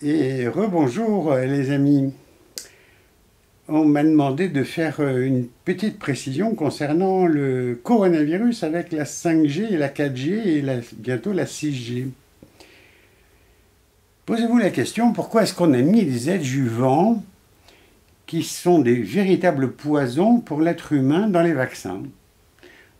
Et rebonjour les amis. On m'a demandé de faire une petite précision concernant le coronavirus avec la 5G et la 4G et bientôt la 6G. Posez-vous la question, pourquoi est-ce qu'on a mis des adjuvants qui sont des véritables poisons pour l'être humain dans les vaccins?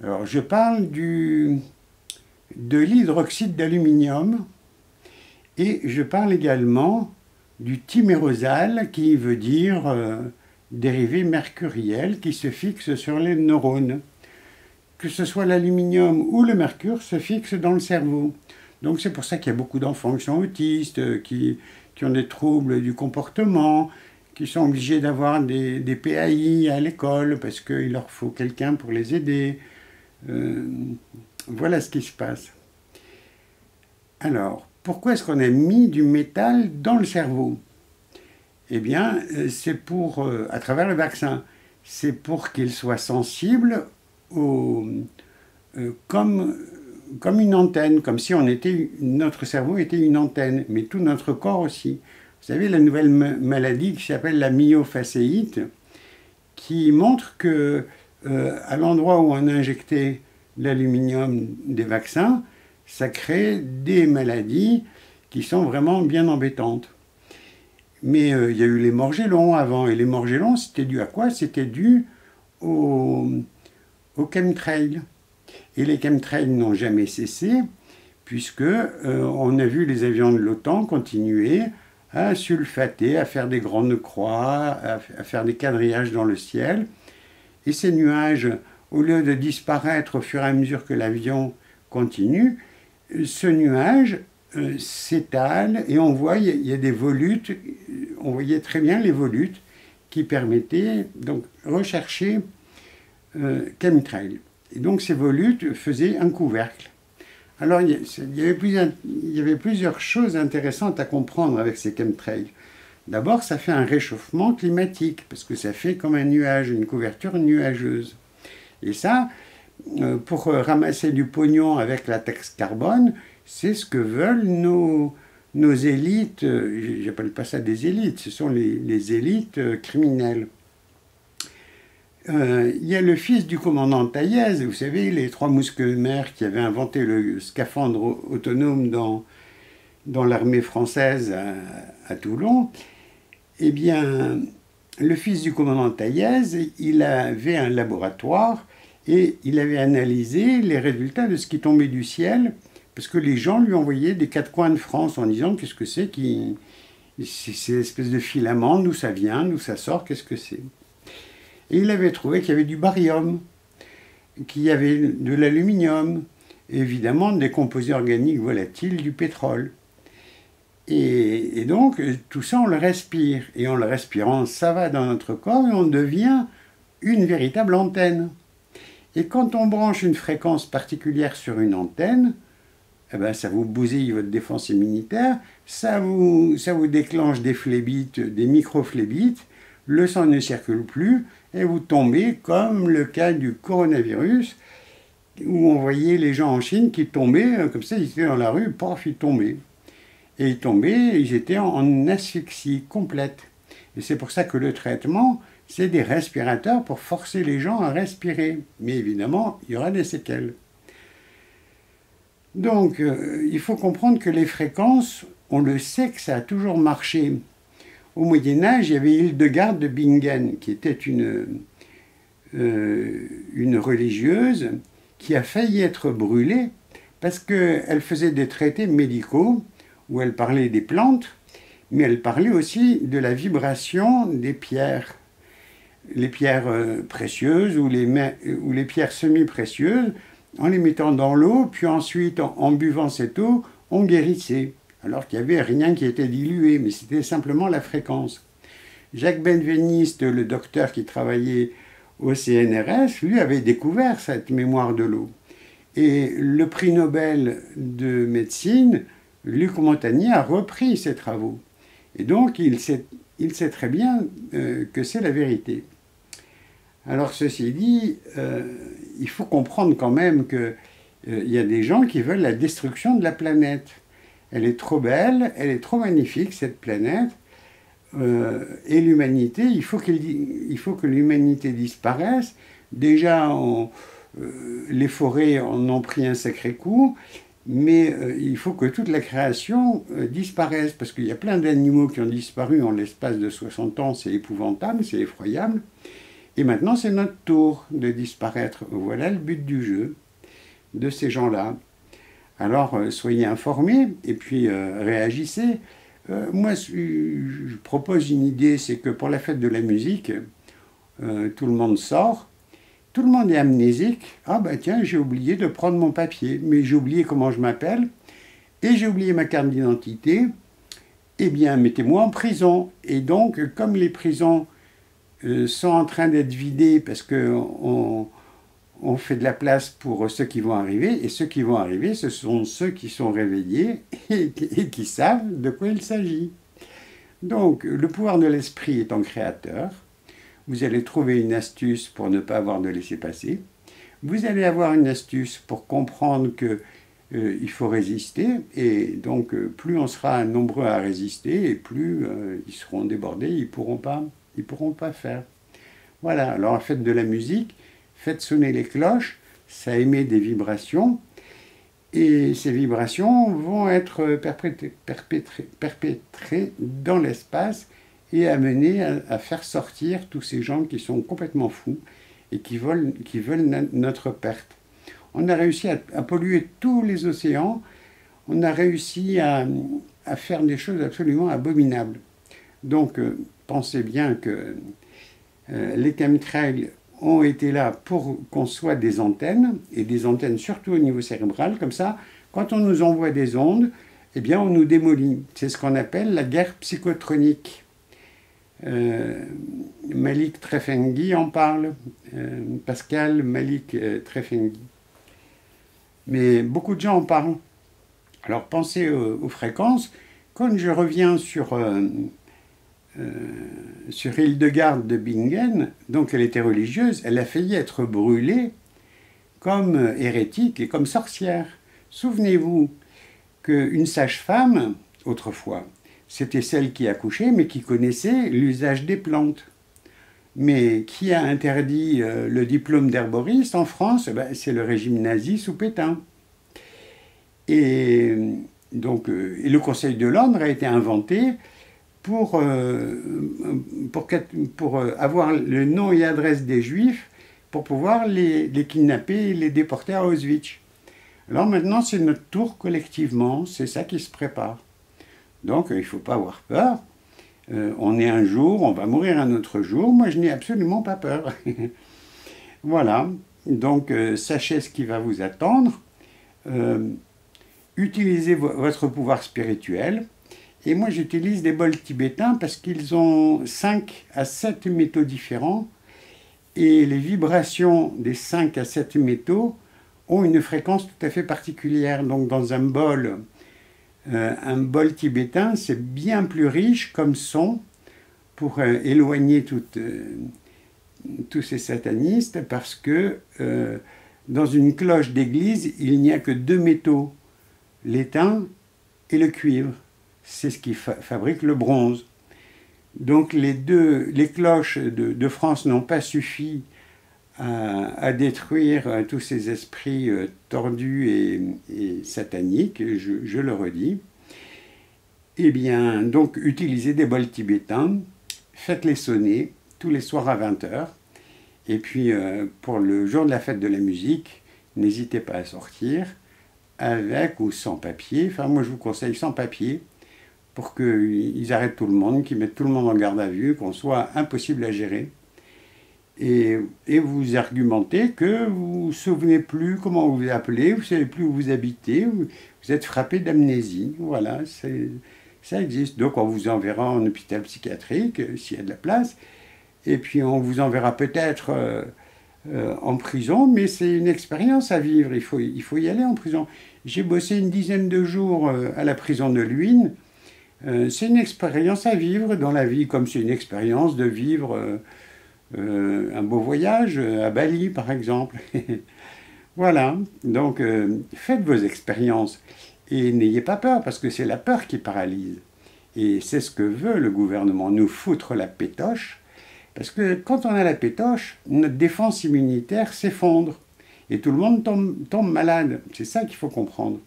Alors je parle de l'hydroxyde d'aluminium et je parle également du thymérosal qui veut dire dérivé mercuriel qui se fixe sur les neurones. Que ce soit l'aluminium ou le mercure se fixe dans le cerveau. Donc c'est pour ça qu'il y a beaucoup d'enfants qui sont autistes, qui ont des troubles du comportement, qui sont obligés d'avoir des PAI à l'école parce qu'il leur faut quelqu'un pour les aider. Voilà ce qui se passe. Alors, pourquoi est-ce qu'on a mis du métal dans le cerveau? Eh bien, c'est pour, à travers le vaccin, c'est pour qu'il soit sensible comme, comme une antenne, comme si notre cerveau était une antenne, mais tout notre corps aussi. Vous savez, la nouvelle maladie qui s'appelle la myofasciite, qui montre que à l'endroit où on a injecté l'aluminium des vaccins, ça crée des maladies qui sont vraiment bien embêtantes. Mais il y a eu les morgellons avant, et les morgellons, c'était dû à quoi? C'était dû aux chemtrails. Et les chemtrails n'ont jamais cessé, puisque on a vu les avions de l'OTAN continuer à sulfater, à faire des grandes croix, à faire des quadrillages dans le ciel. Et ces nuages, au lieu de disparaître au fur et à mesure que l'avion continue, ce nuage s'étale et on voit il y a des volutes, on voyait très bien les volutes qui permettaient donc rechercher chemtrails. Et donc ces volutes faisaient un couvercle. Alors il y avait plusieurs choses intéressantes à comprendre avec ces chemtrails. D'abord, ça fait un réchauffement climatique, parce que ça fait comme un nuage, une couverture nuageuse. Et ça, pour ramasser du pognon avec la taxe carbone, c'est ce que veulent nos élites, j'appelle pas ça des élites, ce sont les élites criminelles. Il y a le fils du commandant Taïez, vous savez, les trois mousquetaires qui avaient inventé le scaphandre autonome dans l'armée française à Toulon. Eh bien, le fils du commandant Taïez, il avait un laboratoire et il avait analysé les résultats de ce qui tombait du ciel, parce que les gens lui envoyaient des quatre coins de France en disant qu'est-ce que c'est, ces espèces de filaments, d'où ça vient, d'où ça sort, qu'est-ce que c'est. Et il avait trouvé qu'il y avait du barium, qu'il y avait de l'aluminium, et évidemment des composés organiques volatiles, du pétrole. Et donc, tout ça, on le respire. Et en le respirant, ça va dans notre corps et on devient une véritable antenne. Et quand on branche une fréquence particulière sur une antenne, eh ben, ça vous bousille votre défense immunitaire, ça vous déclenche des phlébites, des microphlébites, le sang ne circule plus et vous tombez comme le cas du coronavirus où on voyait les gens en Chine qui tombaient, comme ça ils étaient dans la rue, paf, ils tombaient. Et ils tombaient, ils étaient en asphyxie complète. Et c'est pour ça que le traitement, c'est des respirateurs pour forcer les gens à respirer. Mais évidemment, il y aura des séquelles. Donc, il faut comprendre que les fréquences, on le sait que ça a toujours marché. Au Moyen-Âge, il y avait Hildegarde de Bingen, qui était une religieuse qui a failli être brûlée parce qu'elle faisait des traités médicaux où elle parlait des plantes, mais elle parlait aussi de la vibration des pierres. Les pierres précieuses ou les pierres semi-précieuses, en les mettant dans l'eau, puis ensuite, en buvant cette eau, on guérissait. Alors qu'il n'y avait rien qui était dilué, mais c'était simplement la fréquence. Jacques Benveniste, le docteur qui travaillait au CNRS, lui avait découvert cette mémoire de l'eau. Et le prix Nobel de médecine, Luc Montagnier, a repris ses travaux. Et donc, il sait très bien que c'est la vérité. Alors, ceci dit, il faut comprendre quand même qu'il y a des gens qui veulent la destruction de la planète. Elle est trop belle, elle est trop magnifique, cette planète. Et l'humanité, il faut que l'humanité disparaisse. Déjà, les forêts en ont pris un sacré coup, mais il faut que toute la création disparaisse, parce qu'il y a plein d'animaux qui ont disparu en l'espace de 60 ans, c'est épouvantable, c'est effroyable. Et maintenant, c'est notre tour de disparaître. Voilà le but du jeu, de ces gens-là. Alors, soyez informés, et puis réagissez. Moi, je propose une idée, c'est que pour la fête de la musique, tout le monde sort, tout le monde est amnésique. Ah bah tiens, j'ai oublié de prendre mon papier, mais j'ai oublié comment je m'appelle, et j'ai oublié ma carte d'identité. Eh bien, mettez-moi en prison. Et donc, comme les prisons sont en train d'être vidées parce qu'on on fait de la place pour ceux qui vont arriver, et ceux qui vont arriver, ce sont ceux qui sont réveillés et qui savent de quoi il s'agit. Donc, le pouvoir de l'esprit étant créateur, vous allez trouver une astuce pour ne pas avoir de laisser-passer. Vous allez avoir une astuce pour comprendre que il faut résister, et donc plus on sera nombreux à résister, et plus ils seront débordés, ils pourront pas faire. Voilà, alors faites de la musique, faites sonner les cloches, ça émet des vibrations, et ces vibrations vont être perpétrées dans l'espace et amener à faire sortir tous ces gens qui sont complètement fous et qui veulent notre perte. On a réussi à polluer tous les océans, on a réussi à faire des choses absolument abominables. Donc pensez bien que les chemtrails ont été là pour qu'on soit des antennes, et des antennes surtout au niveau cérébral, comme ça, quand on nous envoie des ondes, eh bien on nous démolit. C'est ce qu'on appelle la guerre psychotronique. Malik Trefengi en parle, Pascal Malik Trefengi. Mais beaucoup de gens en parlent. Alors pensez aux fréquences. Quand je reviens sur Hildegarde de Bingen, donc elle était religieuse, elle a failli être brûlée comme hérétique et comme sorcière. Souvenez-vous qu'une sage-femme, autrefois, c'était celle qui accouchait, mais qui connaissait l'usage des plantes. Mais qui a interdit le diplôme d'herboriste en France? C'est le régime nazi sous Pétain. Et donc, et le Conseil de l'ordre a été inventé pour avoir le nom et adresse des Juifs, pour pouvoir les kidnapper et les déporter à Auschwitz. Alors maintenant, c'est notre tour collectivement, c'est ça qui se prépare. Donc, il ne faut pas avoir peur. On est un jour, on va mourir un autre jour. Moi, je n'ai absolument pas peur. Voilà. Donc, sachez ce qui va vous attendre. Utilisez votre pouvoir spirituel. Et moi, j'utilise des bols tibétains parce qu'ils ont 5 à 7 métaux différents. Et les vibrations des 5 à 7 métaux ont une fréquence tout à fait particulière. Donc, dans un bol tibétain, c'est bien plus riche comme son pour éloigner tous ces satanistes, parce que dans une cloche d'église, il n'y a que 2 métaux, l'étain et le cuivre. C'est ce qui fabrique le bronze. Donc les cloches de France n'ont pas suffi à détruire tous ces esprits tordus et sataniques, je le redis. Eh bien, donc, utilisez des bols tibétains, faites-les sonner tous les soirs à 20h. Et puis, pour le jour de la fête de la musique, n'hésitez pas à sortir avec ou sans papier. Enfin, moi, je vous conseille sans papier, pour qu'ils arrêtent tout le monde, qu'ils mettent tout le monde en garde à vue, qu'on soit impossible à gérer. Et vous argumentez que vous ne vous souvenez plus comment vous vous appelez, vous ne savez plus où vous habitez, vous êtes frappé d'amnésie. Voilà, ça existe. Donc on vous enverra en hôpital psychiatrique, s'il y a de la place, et puis on vous enverra peut-être en prison, mais c'est une expérience à vivre, il faut y aller en prison. J'ai bossé une dizaine de jours à la prison de Luynes. C'est une expérience à vivre dans la vie, comme c'est une expérience de vivre un beau voyage à Bali, par exemple. Voilà, donc faites vos expériences. Et n'ayez pas peur, parce que c'est la peur qui paralyse. Et c'est ce que veut le gouvernement, nous foutre la pétoche, parce que quand on a la pétoche, notre défense immunitaire s'effondre. Et tout le monde tombe malade. C'est ça qu'il faut comprendre.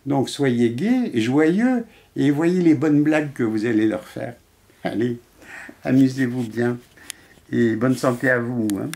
Donc soyez gais, joyeux, et voyez les bonnes blagues que vous allez leur faire. Allez, amusez-vous bien. Et bonne santé à vous. Hein.